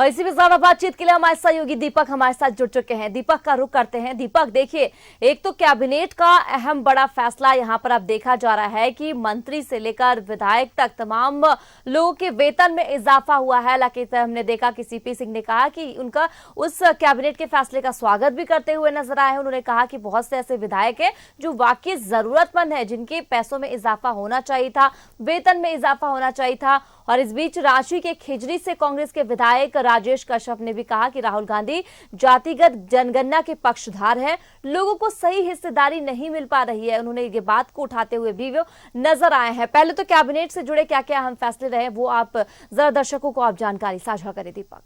और इसी में ज्यादा बातचीत के लिए हमारे सहयोगी दीपक हमारे साथ जुड़ चुके हैं। दीपक का रुख करते हैं। दीपक, देखिए, एक तो कैबिनेट का अहम बड़ा फैसला यहां पर अब देखा जा रहा है कि मंत्री से लेकर विधायक तक तमाम लोगों के वेतन में इजाफा हुआ है। हालांकि हमने देखा कि सीपी सिंह ने कहा कि उनका उस कैबिनेट के फैसले का स्वागत भी करते हुए नजर आए हैं। उन्होंने कहा कि बहुत से ऐसे विधायक हैं जो वाकई जरूरतमंद है, जिनके पैसों में इजाफा होना चाहिए था, वेतन में इजाफा होना चाहिए था। और इस बीच रांची के खिजरी से कांग्रेस के विधायक राजेश कश्यप ने भी कहा कि राहुल गांधी जातिगत जनगणना के पक्षधर हैं, लोगों को सही हिस्सेदारी नहीं मिल पा रही है। उन्होंने ये बात को उठाते हुए भी वो नजर आए हैं। पहले तो कैबिनेट से जुड़े क्या क्या अहम फैसले रहे, वो आप जरा दर्शकों को आप जानकारी साझा करें। दीपक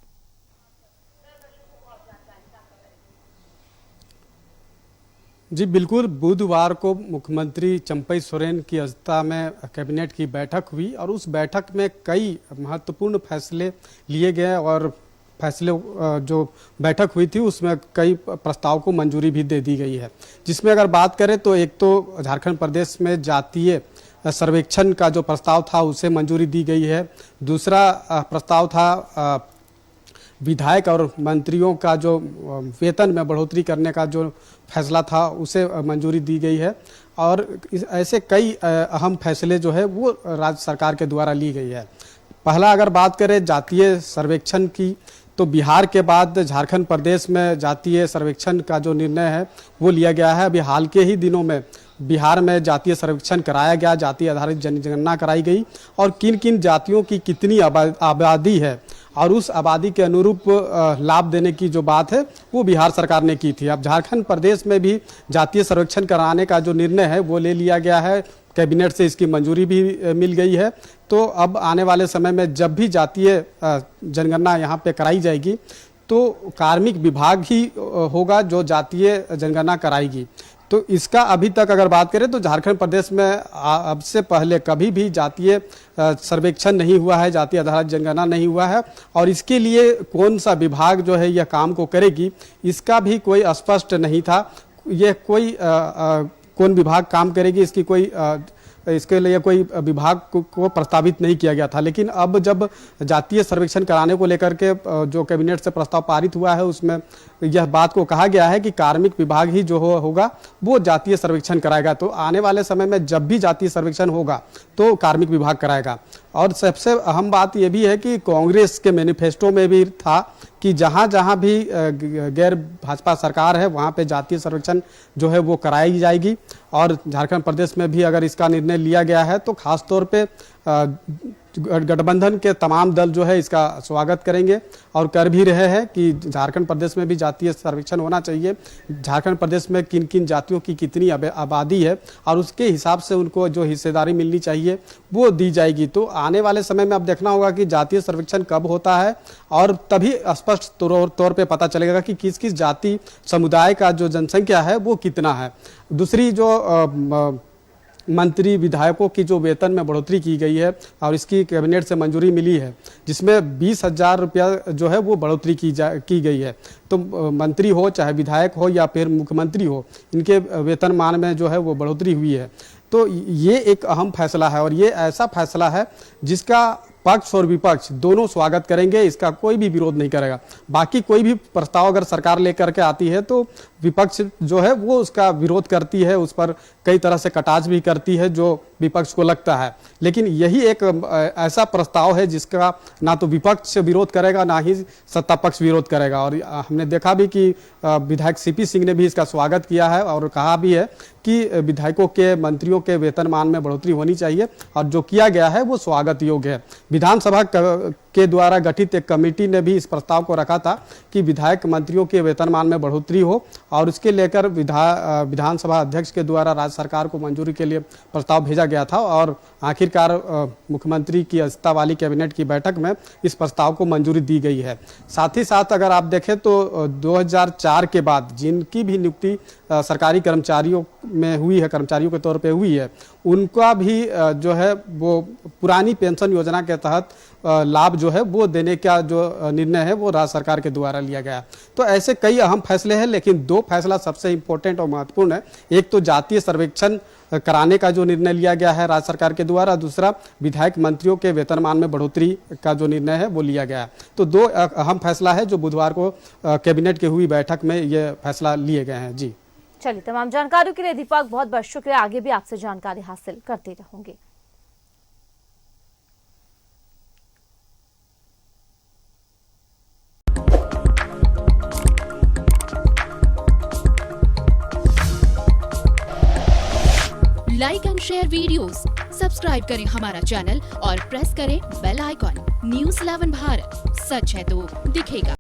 जी बिल्कुल, बुधवार को मुख्यमंत्री चंपई सोरेन की अध्यक्षता में कैबिनेट की बैठक हुई और उस बैठक में कई महत्वपूर्ण फैसले लिए गए और फैसले जो बैठक हुई थी उसमें कई प्रस्ताव को मंजूरी भी दे दी गई है। जिसमें अगर बात करें तो एक तो झारखंड प्रदेश में जातीय सर्वेक्षण का जो प्रस्ताव था उसे मंजूरी दी गई है। दूसरा प्रस्ताव था विधायक और मंत्रियों का जो वेतन में बढ़ोतरी करने का जो फैसला था उसे मंजूरी दी गई है। और ऐसे कई अहम फैसले जो है वो राज्य सरकार के द्वारा ली गई है। पहला अगर बात करें जातीय सर्वेक्षण की, तो बिहार के बाद झारखंड प्रदेश में जातीय सर्वेक्षण का जो निर्णय है वो लिया गया है। अभी हाल के ही दिनों में बिहार में जातीय सर्वेक्षण कराया गया, जाति आधारित जनगणना कराई गई और किन किन जातियों की कितनी आबादी है और उस आबादी के अनुरूप लाभ देने की जो बात है वो बिहार सरकार ने की थी। अब झारखंड प्रदेश में भी जातीय सर्वेक्षण कराने का जो निर्णय है वो ले लिया गया है, कैबिनेट से इसकी मंजूरी भी मिल गई है। तो अब आने वाले समय में जब भी जातीय जनगणना यहाँ पे कराई जाएगी तो कार्मिक विभाग ही होगा जो जातीय जनगणना कराएगी। तो इसका अभी तक अगर बात करें तो झारखंड प्रदेश में अब से पहले कभी भी जातीय सर्वेक्षण नहीं हुआ है, जातीय आधारित जनगणना नहीं हुआ है और इसके लिए कौन सा विभाग जो है यह काम को करेगी इसका भी कोई स्पष्ट नहीं था। यह कोई कौन विभाग काम करेगी इसके लिए कोई विभाग को प्रस्तावित नहीं किया गया था। लेकिन अब जब जातीय सर्वेक्षण कराने को लेकर के जो कैबिनेट से प्रस्ताव पारित हुआ है उसमें यह बात को कहा गया है कि कार्मिक विभाग ही जो होगा वो जातीय सर्वेक्षण कराएगा। तो आने वाले समय में जब भी जातीय सर्वेक्षण होगा तो कार्मिक विभाग कराएगा। और सबसे अहम बात यह भी है कि कांग्रेस के मैनिफेस्टो में भी था कि जहां जहां भी गैर भाजपा सरकार है वहां पे जातीय सर्वेक्षण जो है वो कराई जाएगी। और झारखंड प्रदेश में भी अगर इसका निर्णय लिया गया है तो खास तौर पे गठबंधन के तमाम दल जो है इसका स्वागत करेंगे और कर भी रहे हैं कि झारखंड प्रदेश में भी जातीय सर्वेक्षण होना चाहिए। झारखंड प्रदेश में किन किन जातियों की कितनी आबादी है और उसके हिसाब से उनको जो हिस्सेदारी मिलनी चाहिए वो दी जाएगी। तो आने वाले समय में अब देखना होगा कि जातीय सर्वेक्षण कब होता है और तभी स्पष्ट तौर पे पता चलेगा कि किस किस जाति समुदाय का जो जनसंख्या है वो कितना है। दूसरी जो मंत्री विधायकों की जो वेतन में बढ़ोतरी की गई है और इसकी कैबिनेट से मंजूरी मिली है, जिसमें 20,000 रुपया जो है वो बढ़ोतरी की गई है। तो मंत्री हो चाहे विधायक हो या फिर मुख्यमंत्री हो, इनके वेतनमान में जो है वो बढ़ोतरी हुई है। तो ये एक अहम फैसला है और ये ऐसा फैसला है जिसका पक्ष और विपक्ष दोनों स्वागत करेंगे, इसका कोई भी विरोध नहीं करेगा। बाकी कोई भी प्रस्ताव अगर सरकार लेकर के आती है तो विपक्ष जो है वो उसका विरोध करती है, उस पर कई तरह से कटाक्ष भी करती है जो विपक्ष को लगता है। लेकिन यही एक ऐसा प्रस्ताव है जिसका ना तो विपक्ष विरोध करेगा ना ही सत्ता पक्ष विरोध करेगा। और हमने देखा भी कि विधायक सीपी सिंह ने भी इसका स्वागत किया है और कहा भी है कि विधायकों के मंत्रियों के वेतनमान में बढ़ोतरी होनी चाहिए और जो किया गया है वो स्वागत योग्य है। विधानसभा के द्वारा गठित एक कमेटी ने भी इस प्रस्ताव को रखा था कि विधायक मंत्रियों के वेतनमान में बढ़ोतरी हो और उसके लेकर विधानसभा अध्यक्ष के द्वारा राज्य सरकार को मंजूरी के लिए प्रस्ताव भेजा गया था और आखिरकार मुख्यमंत्री की अध्यक्षता वाली कैबिनेट की बैठक में इस प्रस्ताव को मंजूरी दी गई है। साथ ही साथ अगर आप देखें तो 2004 के बाद जिनकी भी नियुक्ति सरकारी कर्मचारियों में हुई है, कर्मचारियों के तौर पे हुई है, उनका भी जो है वो पुरानी पेंशन योजना के तहत लाभ जो है वो देने का जो निर्णय है वो राज्य सरकार के द्वारा लिया गया। तो ऐसे कई अहम फैसले हैं, लेकिन दो फैसला सबसे इम्पोर्टेंट और महत्वपूर्ण है। एक तो जातीय सर्वेक्षण कराने का जो निर्णय लिया गया है राज्य सरकार के द्वारा, दूसरा विधायक मंत्रियों के वेतनमान में बढ़ोतरी का जो निर्णय है वो लिया गया है। तो दो अहम फैसला है जो बुधवार को कैबिनेट की हुई बैठक में ये फैसला लिए गए हैं। जी चलिए, तमाम जानकारियों के लिए दीपक बहुत बहुत शुक्रिया। आगे भी आपसे जानकारी हासिल करते रहूंगी। Like and share videos, subscribe करें हमारा चैनल और प्रेस करें बेल आइकॉन। न्यूज़ 11 भारत, सच है तो दिखेगा।